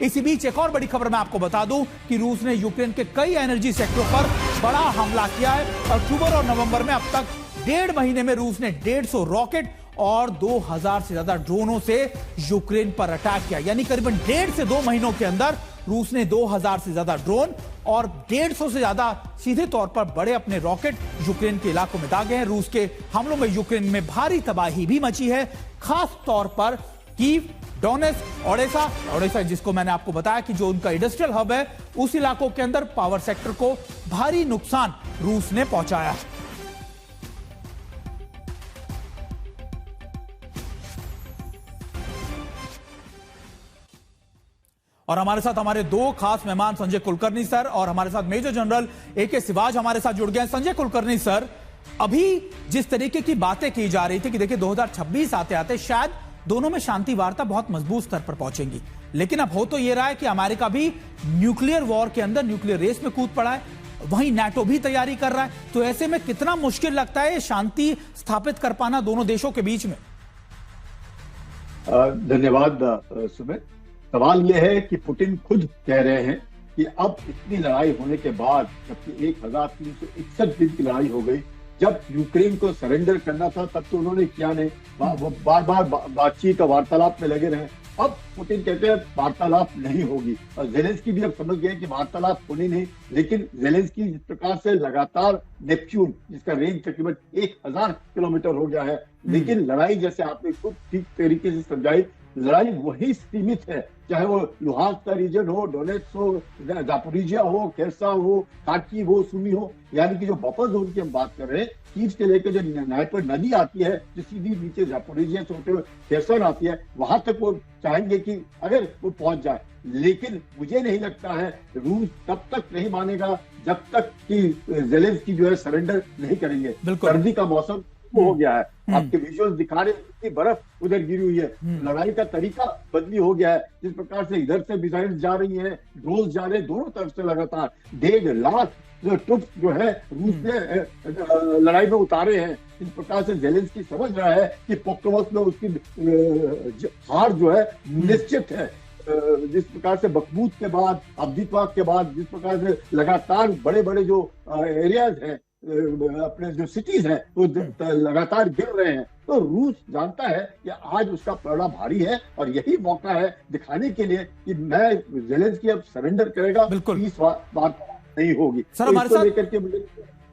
इसी बीच एक और बड़ी खबर मैं आपको बता दूं कि रूस ने यूक्रेन के कई एनर्जी सेक्टरों पर बड़ा हमला किया है। अक्टूबर और नवंबर में अब तक 1.5 महीने में रूस ने 150 रॉकेट और 2000 से ज्यादा ड्रोनों से यूक्रेन पर अटैक किया। यानी करीबन 1.5 से 2 महीनों के अंदर रूस ने 2000 से ज्यादा ड्रोन और 150 से ज्यादा सीधे तौर पर बड़े अपने रॉकेट यूक्रेन के इलाकों में दागे हैं। रूस के हमलों में यूक्रेन में भारी तबाही भी मची है, खास तौर पर कीव, डोनेट्स्क, ओडेसा जिसको मैंने आपको बताया कि जो उनका इंडस्ट्रियल हब है, उस इलाकों के अंदर पावर सेक्टर को भारी नुकसान रूस ने पहुंचाया। और हमारे साथ हमारे दो खास मेहमान संजय कुलकर्णी सर और हमारे साथ मेजर जनरल ए.के. सिवाज हमारे साथ जुड़ गए हैं। संजय कुलकर्णी सर, अभी जिस तरीके की बातें की जा रही थी कि देखिए 2026 आते आते शायद दोनों में शांति वार्ता बहुत मजबूत स्तर पर पहुंचेंगी, लेकिन अब हो तो यह रहा है कि अमेरिका भी न्यूक्लियर वॉर के अंदर न्यूक्लियर रेस में कूद पड़ा है, वहीं नाटो भी तैयारी कर रहा है। तो ऐसे में कितना मुश्किल लगता है शांति स्थापित कर पाना दोनों देशों के बीच में? धन्यवाद सुमित। सवाल यह है कि पुतिन खुद कह रहे हैं कि अब इतनी लड़ाई होने के बाद, जबकि 1361 दिन की लड़ाई हो गई, जब यूक्रेन को सरेंडर करना था तब तो उन्होंने किया नहीं, बार बार बातचीत और वार्तालाप में लगे रहे। अब पुतिन कहते हैं वार्तालाप नहीं होगी, और जेलेंस्की भी अब समझ गए कि वार्तालाप होनी नहीं। लेकिन जेलेंस्की जिस प्रकार से लगातार नेपच्यून, जिसका रेंज तकरीबन 1000 किलोमीटर हो गया है, लेकिन लड़ाई जैसे आपने खुद ठीक तरीके से समझाई, लड़ाई वही सीमित है, चाहे वो लुहांस्क का रीजन हो, डोनेट्स्क हो, जापोरिजिया हो, कैसा हो, खार्किव हो, सुमी हो, यानी कि जो बफर जोन की हम बात कर रहे हैं, कीव से लेकर जो नाइपर नदी आती है, जो सीधी नीचे जापोरिजिया से होते हुए खेरसन आती है, वहां तक वो चाहेंगे कि अगर वो पहुंच जाए। लेकिन मुझे नहीं लगता है रूस तब तक नहीं मानेगा जब तक कि जेलेंस्की जो है सरेंडर नहीं करेंगे। सर्दी का मौसम हो गया है, आपके विजुअल्स दिखा रहे हैं कि बर्फ उधर गिरी हुई है, लड़ाई का तरीका बदली हो गया है। जिस प्रकार से इधर से मिसाइल जा रही हैं, ड्रोन जा रहे हैं, दोनों तरफ से लगातार 1.5 लाख जो ट्रुप्स जो है रूस ने लड़ाई में उतारे हैं। इस प्रकार से जेलेंस्की समझ रहा है कि पोक्रोव्स्क में उसकी हार जो है निश्चित है। जिस प्रकार से बखमूत के बाद, अब्दीपा के बाद, जिस प्रकार से लगातार बड़े बड़े जो एरियाज हैं, अपने जो सिटीज हैं, वो लगातार गिर रहे हैं, तो रूस जानता है कि आज उसका पलड़ा भारी है, और यही मौका है दिखाने के लिए कि मैं जेलेंस्की अब सरेंडर करेगा, इस बात नहीं होगी। सर,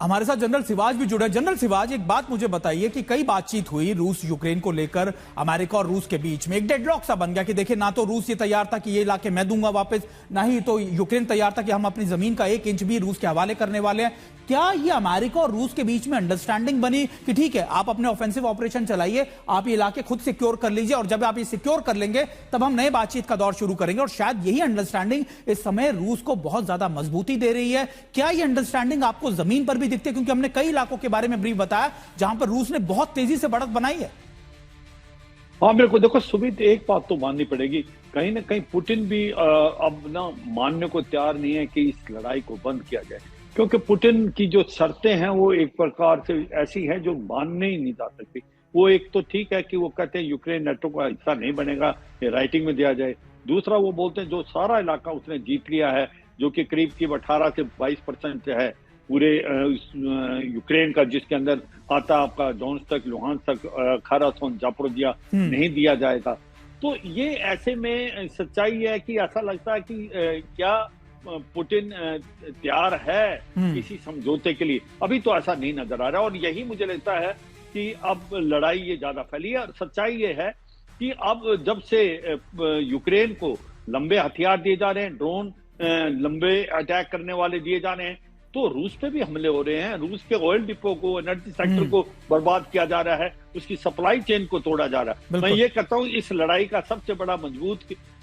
हमारे साथ जनरल सिवाज भी जुड़े। जनरल सिवाज, एक बात मुझे बताइए कि कई बातचीत हुई रूस यूक्रेन को लेकर, अमेरिका और रूस के बीच में एक डेडलॉक सा बन गया कि देखिए ना तो रूस ये तैयार था कि ये इलाके मैं दूंगा वापस, ना ही तो यूक्रेन तैयार था कि हम अपनी जमीन का 1 इंच भी रूस के हवाले करने वाले हैं। क्या ये अमेरिका और रूस के बीच में अंडरस्टैंडिंग बनी कि ठीक है आप अपने ऑफेंसिव ऑपरेशन चलाइए, आप ये इलाके खुद सिक्योर कर लीजिए, और जब आप ये सिक्योर कर लेंगे तब हम नए बातचीत का दौर शुरू करेंगे? और शायद यही अंडरस्टैंडिंग इस समय रूस को बहुत ज्यादा मजबूती दे रही है। क्या ये अंडरस्टैंडिंग आपको जमीन पर भी दिखती है? क्योंकि हमने कई इलाकों के बारे में ब्रीफ बताया जहां पर रूस ने बहुत तेजी से बढ़त बनाई है। हाँ बिल्कुल, देखो सुमित, एक बात तो माननी पड़ेगी, कहीं ना कहीं पुतिन भी अब ना मानने को तैयार नहीं है कि इस लड़ाई को बंद किया जाए, क्योंकि पुतिन की जो शर्तें हैं वो एक प्रकार से ऐसी हैं जो मानने ही नहीं जा सकती। वो एक तो ठीक है कि वो कहते हैं यूक्रेन नाटो का हिस्सा नहीं बनेगा, ये राइटिंग में दिया जाए। दूसरा वो बोलते हैं जो सारा इलाका उसने जीत लिया है, जो कि करीब 18 से 22% है पूरे यूक्रेन का, जिसके अंदर आता आपका डोनेट्स्क तक, लुहांस्क तक, खर्सन, जापोरिजिया नहीं दिया जाएगा। तो ये ऐसे में सच्चाई है कि ऐसा लगता है कि क्या पुतिन तैयार है किसी समझौते के लिए? अभी तो ऐसा नहीं नजर आ रहा, और यही मुझे लगता है कि अब लड़ाई ये ज्यादा फैली है। और सच्चाई ये है कि अब जब से यूक्रेन को लंबे हथियार दिए जा रहे हैं, ड्रोन लंबे अटैक करने वाले दिए जा रहे हैं, तो रूस पे भी हमले हो रहे हैं। रूस के ऑयल डिपो को, एनर्जी सेक्टर को बर्बाद किया जा रहा है, उसकी सप्लाई चेन को तोड़ा जा रहा है। मैं ये कहता हूँ इस लड़ाई का सबसे बड़ा मजबूत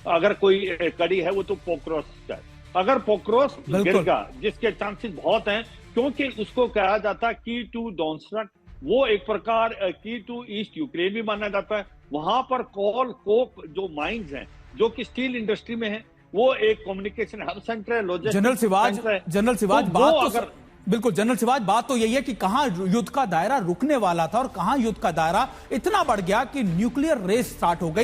अगर कोई कड़ी है वो तो पोक्रोव्स्क है। अगर पोक्रोव्स्क गिर गया, जिसके चांसेस बहुत हैं, क्योंकि उसको कहा जाता है की टू डोनेट्स्क, वो एक प्रकार की टू ईस्ट यूक्रेन भी माना जाता है। वहां पर कोक जो माइंस हैं, जो कि स्टील इंडस्ट्री में है, वो एक कम्युनिकेशन हब सेंटर है, लॉजिस्टिक्स। जनरल सिवाज, बात तो बिल्कुल जनरल सिवाज, बात तो यही है कि कहां युद्ध का दायरा रुकने वाला था और कहां युद्ध का दायरा इतना बढ़ गया कि न्यूक्लियर रेस स्टार्ट हो गई।